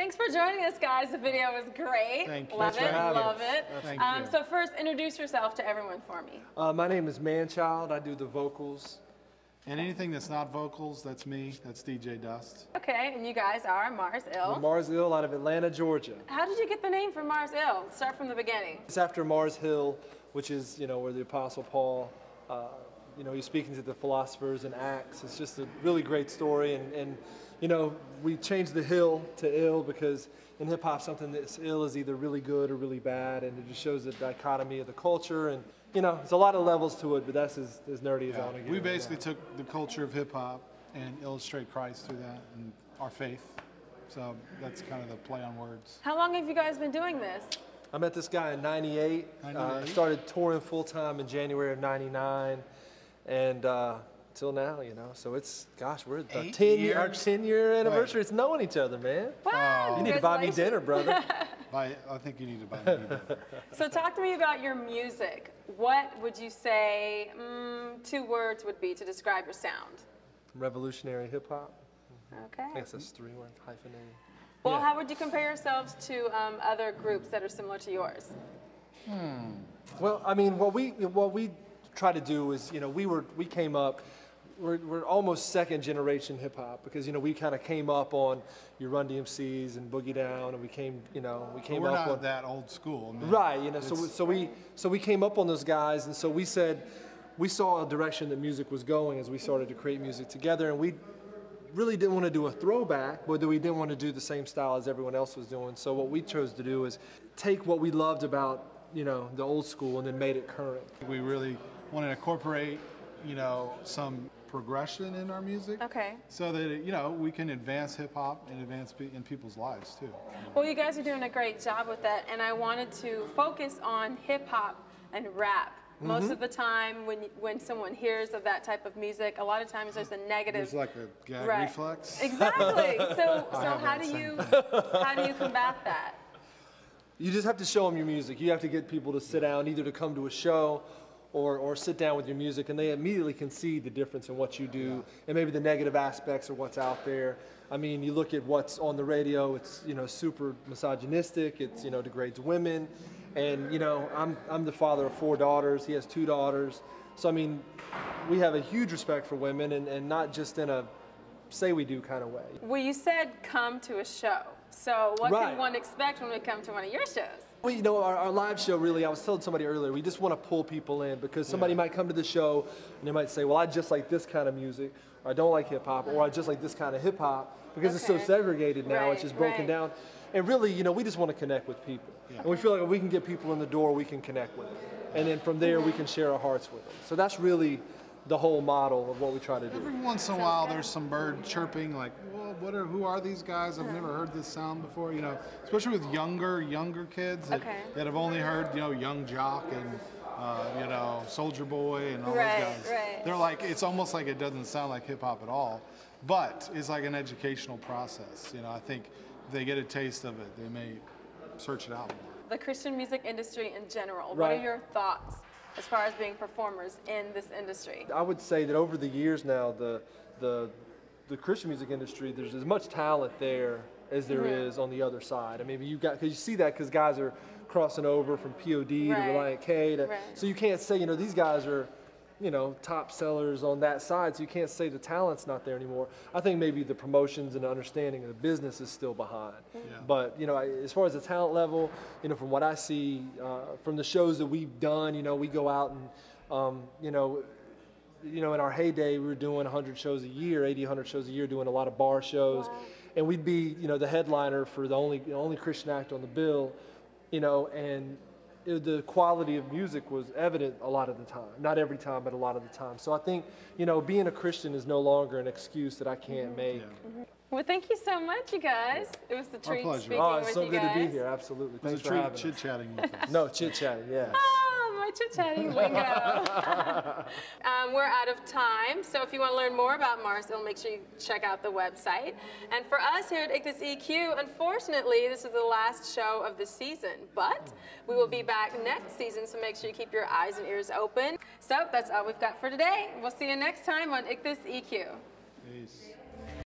thanks for joining us, guys. The video was great. Thank you. Love Thanks it, for having love us. it. Thank you. So first, introduce yourself to everyone for me. My name is manChild. I do the vocals. And anything that's not vocals, that's me. That's DJ Dust. Okay, and you guys are Mars Ill. Mars Hill out of Atlanta, Georgia. How did you get the name for Mars Ill? Start from the beginning. It's after Mars Hill, which is, where the Apostle Paul, he's speaking to the philosophers in Acts. It's just a really great story. And we changed the hill to ill because in hip hop, something that's ill is either really good or really bad. And it just shows the dichotomy of the culture. And, there's a lot of levels to it, but that's as nerdy as I want to get. We basically took the culture of hip hop and illustrate Christ through that and our faith. So that's kind of the play on words. How long have you guys been doing this? I met this guy in '98. Started touring full time in January of '99, and till now, So it's, gosh, we're at our 10-year anniversary. It's knowing each other, man. Wow, you need to buy me dinner, brother. I think you need to buy me dinner. So talk to me about your music. What would you say 2 words would be to describe your sound? Revolutionary hip hop. Okay. I guess that's 3 words, hyphenated. Well, Yeah. how would you compare yourselves to other groups that are similar to yours? Well, I mean, what we try to do is, we came up. We're almost second generation hip hop because we kind of came up on your Run DMCs and Boogie Down, and we came We're up not on that old school, man. right. So we came up on those guys, and so we said we saw a direction that music was going as we started to create music together, and we really didn't want to do a throwback, but we didn't want to do the same style as everyone else was doing. So what we chose to do is take what we loved about the old school and then made it current. We really wanted to incorporate some progression in our music. Okay. So that, we can advance hip hop and advance in people's lives too. Well, you guys are doing a great job with that, and I wanted to focus on hip hop and rap. Most of the time, when someone hears of that type of music, a lot of times there's a negative. There's like a gag reflex. Exactly. So how do you combat that? You just have to show them your music. You have to get people to sit down, either to come to a show or sit down with your music, and they immediately can see the difference in what you do and maybe the negative aspects of what's out there. I mean, you look at what's on the radio, it's super misogynistic, it's degrades women, and I'm the father of 4 daughters, he has 2 daughters, so I mean, we have a huge respect for women and not just in a say we do kind of way. Well, you said come to a show, so what Right. can one expect when we come to one of your shows? Well, our live show really, I was telling somebody earlier, we just want to pull people in because somebody might come to the show and they might say, well, I just like this kind of music, or I don't like hip hop, or I just like this kind of hip hop, because it's so Okay. segregated now, Right, it's just broken right. down. And really, we just want to connect with people. And we feel like if we can get people in the door, we can connect with them. And then from there, we can share our hearts with them. So that's really the whole model of what we try to do. Every once in a while, there's some bird chirping, like, well, who are these guys? I've never heard this sound before. Especially with younger kids that have only heard, Young Jock and Soldier Boy and all those guys. Right. They're like, it's almost like it doesn't sound like hip hop at all, but it's like an educational process. I think if they get a taste of it, they may search it out more. The Christian music industry in general, what Right. are your thoughts as far as being performers in this industry? I would say that over the years now, the Christian music industry, there's as much talent there as there is on the other side. I mean, because you see that because guys are crossing over from POD to Reliant K to, so you can't say, these guys are, top sellers on that side, so you can't say the talent's not there anymore. I think maybe the promotions and the understanding of the business is still behind. But, as far as the talent level, from what I see, from the shows that we've done, we go out and, in our heyday, we were doing 100 shows a year, 80, 100 shows a year, doing a lot of bar shows. Wow. And we'd be, the headliner for the only Christian act on the bill, and the quality of music was evident a lot of the time. Not every time, but a lot of the time. So I think, being a Christian is no longer an excuse that I can't make. Well, thank you so much, you guys. It was a treat pleasure. speaking Oh, it's with so you good guys. to be here, absolutely. Thanks It's a for treat having us. chit-chatting with us. No, chit-chatting, yes. Oh, my chit-chatting lingo. We're out of time, so if you want to learn more about Mars Ill, make sure you check out the website. And for us here at iCTHuS.eQ, unfortunately, this is the last show of the season, but we will be back next season, so make sure you keep your eyes and ears open. So that's all we've got for today. We'll see you next time on iCTHuS.eQ. Peace.